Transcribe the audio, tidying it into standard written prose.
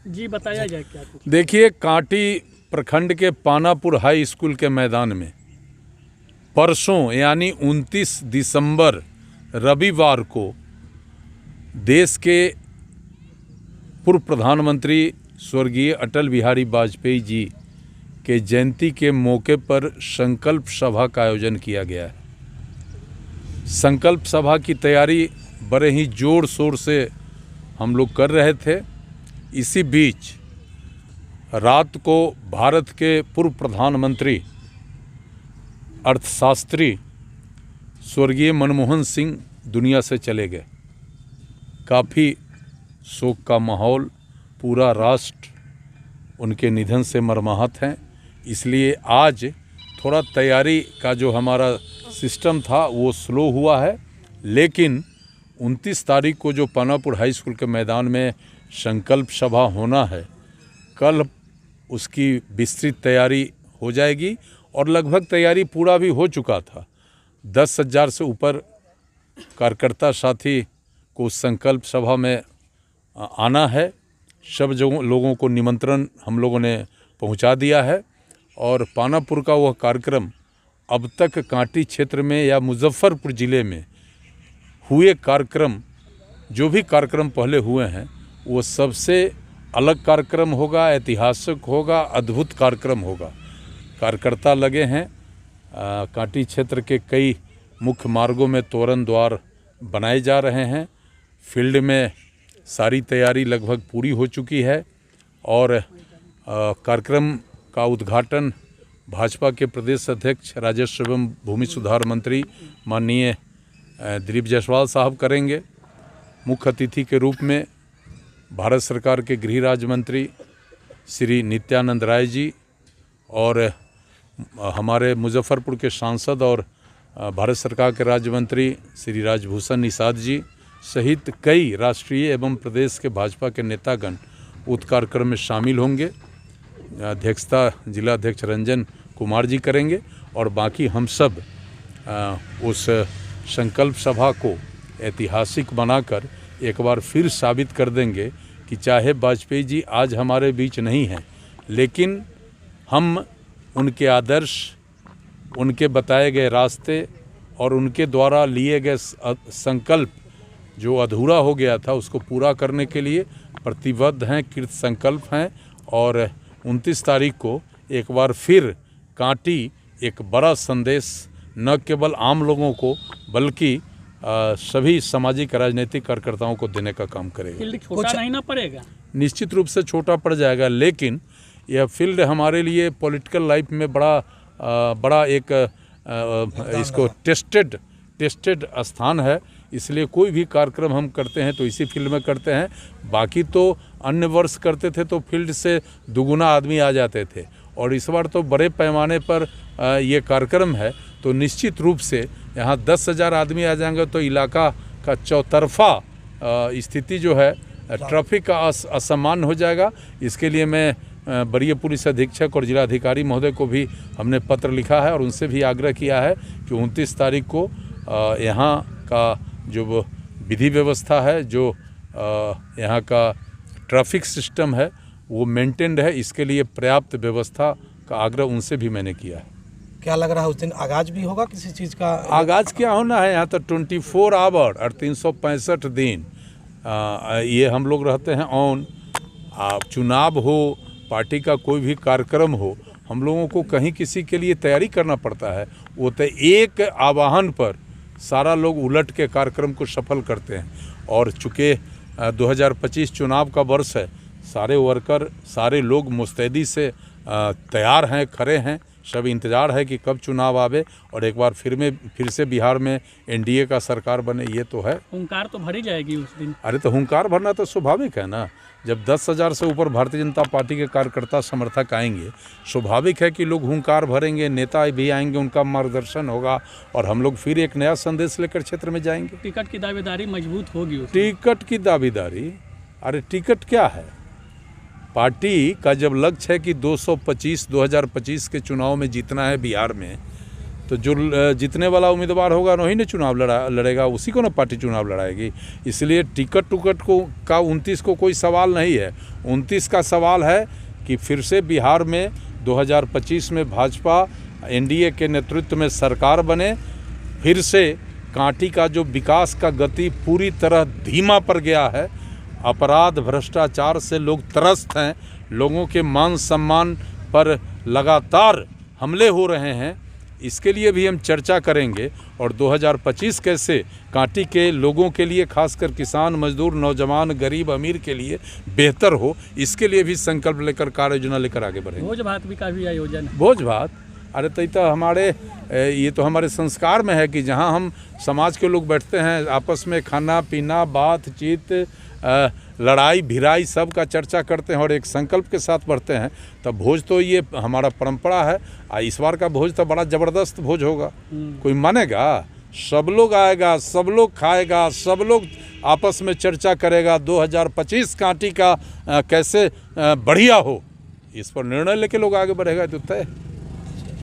जी बताया जाए क्या कुछ। देखिए, कांटी प्रखंड के पानापुर हाई स्कूल के मैदान में परसों यानी 29 दिसंबर रविवार को देश के पूर्व प्रधानमंत्री स्वर्गीय अटल बिहारी वाजपेयी जी के जयंती के मौके पर संकल्प सभा का आयोजन किया गया है। संकल्प सभा की तैयारी बड़े ही जोर शोर से हम लोग कर रहे थे। इसी बीच रात को भारत के पूर्व प्रधानमंत्री अर्थशास्त्री स्वर्गीय मनमोहन सिंह दुनिया से चले गए। काफ़ी शोक का माहौल, पूरा राष्ट्र उनके निधन से मर्माहत हैं। इसलिए आज थोड़ा तैयारी का जो हमारा सिस्टम था वो स्लो हुआ है, लेकिन 29 तारीख को जो पानापुर हाई स्कूल के मैदान में संकल्प सभा होना है, कल उसकी विस्तृत तैयारी हो जाएगी और लगभग तैयारी पूरा भी हो चुका था। 10,000 से ऊपर कार्यकर्ता साथी को उस संकल्प सभा में आना है। सब लोगों को निमंत्रण हम लोगों ने पहुंचा दिया है और पानापुर का वह कार्यक्रम अब तक कांटी क्षेत्र में या मुजफ्फरपुर ज़िले में हुए कार्यक्रम, जो भी कार्यक्रम पहले हुए हैं, वो सबसे अलग कार्यक्रम होगा, ऐतिहासिक होगा, अद्भुत कार्यक्रम होगा। कार्यकर्ता लगे हैं। कांटी क्षेत्र के कई मुख्य मार्गों में तोरण द्वार बनाए जा रहे हैं। फील्ड में सारी तैयारी लगभग पूरी हो चुकी है और कार्यक्रम का उद्घाटन भाजपा के प्रदेश अध्यक्ष राजस्व एवं भूमि सुधार मंत्री माननीय दिलीप जायसवाल साहब करेंगे। मुख्य अतिथि के रूप में भारत सरकार के गृह राज्य मंत्री श्री नित्यानंद राय जी और हमारे मुजफ्फरपुर के सांसद और भारत सरकार के राज्य मंत्री श्री राजभूषण निषाद जी सहित कई राष्ट्रीय एवं प्रदेश के भाजपा के नेतागण उस कार्यक्रम में शामिल होंगे। अध्यक्षता जिला अध्यक्ष रंजन कुमार जी करेंगे और बाकी हम सब उस संकल्प सभा को ऐतिहासिक बनाकर एक बार फिर साबित कर देंगे कि चाहे वाजपेयी जी आज हमारे बीच नहीं हैं, लेकिन हम उनके आदर्श, उनके बताए गए रास्ते और उनके द्वारा लिए गए संकल्प जो अधूरा हो गया था उसको पूरा करने के लिए प्रतिबद्ध हैं, कृत संकल्प हैं। और 29 तारीख को एक बार फिर कांटी एक बड़ा संदेश न केवल आम लोगों को बल्कि सभी सामाजिक राजनीतिक कार्यकर्ताओं को देने का काम करेगा। फील्ड छोटा नहीं ना पड़ेगा? निश्चित रूप से छोटा पड़ जाएगा, लेकिन यह फील्ड हमारे लिए पॉलिटिकल लाइफ में बड़ा एक इसको टेस्टेड स्थान है। इसलिए कोई भी कार्यक्रम हम करते हैं तो इसी फील्ड में करते हैं। बाकी तो अन्य वर्ष करते थे तो फील्ड से दुगुना आदमी आ जाते थे और इस बार तो बड़े पैमाने पर ये कार्यक्रम है तो निश्चित रूप से यहाँ 10,000 आदमी आ जाएंगे तो इलाका का चौतरफा स्थिति जो है ट्रैफिक का असमान हो जाएगा। इसके लिए मैं वरीय पुलिस अधीक्षक और जिलाधिकारी महोदय को भी हमने पत्र लिखा है और उनसे भी आग्रह किया है कि 29 तारीख को यहाँ का जो विधि व्यवस्था है, जो यहाँ का ट्रैफिक सिस्टम है वो मेंटेन्ड है। इसके लिए पर्याप्त व्यवस्था का आग्रह उनसे भी मैंने किया है। क्या लग रहा है उस दिन आगाज भी होगा किसी चीज़ का? आगाज क्या होना है, यहाँ तो 24 आवर और 365 दिन ये हम लोग रहते हैं ऑन। चुनाव हो, पार्टी का कोई भी कार्यक्रम हो, हम लोगों को कहीं किसी के लिए तैयारी करना पड़ता है। वो तो एक आवाहन पर सारा लोग उलट के कार्यक्रम को सफल करते हैं और चूँकि 2025 चुनाव का वर्ष है, सारे वर्कर, सारे लोग मुस्तैदी से तैयार हैं, खड़े हैं। सब इंतज़ार है कि कब चुनाव आवे और एक बार फिर से बिहार में एनडीए का सरकार बने। ये तो है, हुंकार तो भरी जाएगी उस दिन। अरे तो हुंकार भरना तो स्वाभाविक है ना। जब 10,000 से ऊपर भारतीय जनता पार्टी के कार्यकर्ता समर्थक आएंगे, स्वाभाविक है कि लोग हुंकार भरेंगे, नेता भी आएंगे, उनका मार्गदर्शन होगा और हम लोग फिर एक नया संदेश लेकर क्षेत्र में जाएंगे। टिकट की दावेदारी मजबूत होगी। टिकट की दावेदारी, अरे टिकट क्या है? पार्टी का जब लक्ष्य है कि 2025 के चुनाव में जीतना है बिहार में, तो जो जीतने वाला उम्मीदवार होगा वही ना चुनाव लड़ेगा, उसी को ना पार्टी चुनाव लड़ाएगी। इसलिए टिकट को का 29 को कोई सवाल नहीं है। 29 का सवाल है कि फिर से बिहार में 2025 में भाजपा एनडीए के नेतृत्व में सरकार बने, फिर से कांटी का जो विकास का गति पूरी तरह धीमा पड़ गया है। अपराध भ्रष्टाचार से लोग त्रस्त हैं, लोगों के मान सम्मान पर लगातार हमले हो रहे हैं। इसके लिए भी हम चर्चा करेंगे और 2025 कैसे कांटी के लोगों के लिए, खासकर किसान, मजदूर, नौजवान, गरीब, अमीर के लिए बेहतर हो, इसके लिए भी संकल्प लेकर कार्य योजना लेकर आगे बढ़ेंगे। भोज भात भी का भी आयोजन है। भोज भात, अरे तो ये तो हमारे संस्कार में है कि जहाँ हम समाज के लोग बैठते हैं, आपस में खाना पीना, बातचीत, लड़ाई भिड़ाई सब का चर्चा करते हैं और एक संकल्प के साथ बढ़ते हैं, तब भोज तो ये हमारा परंपरा है। इस बार का भोज तो बड़ा ज़बरदस्त भोज होगा, कोई मानेगा? सब लोग आएगा, सब लोग खाएगा, सब लोग आपस में चर्चा करेगा 2025 कांटी का कैसे बढ़िया हो, इस पर निर्णय लेके लोग आगे बढ़ेगा तो तय।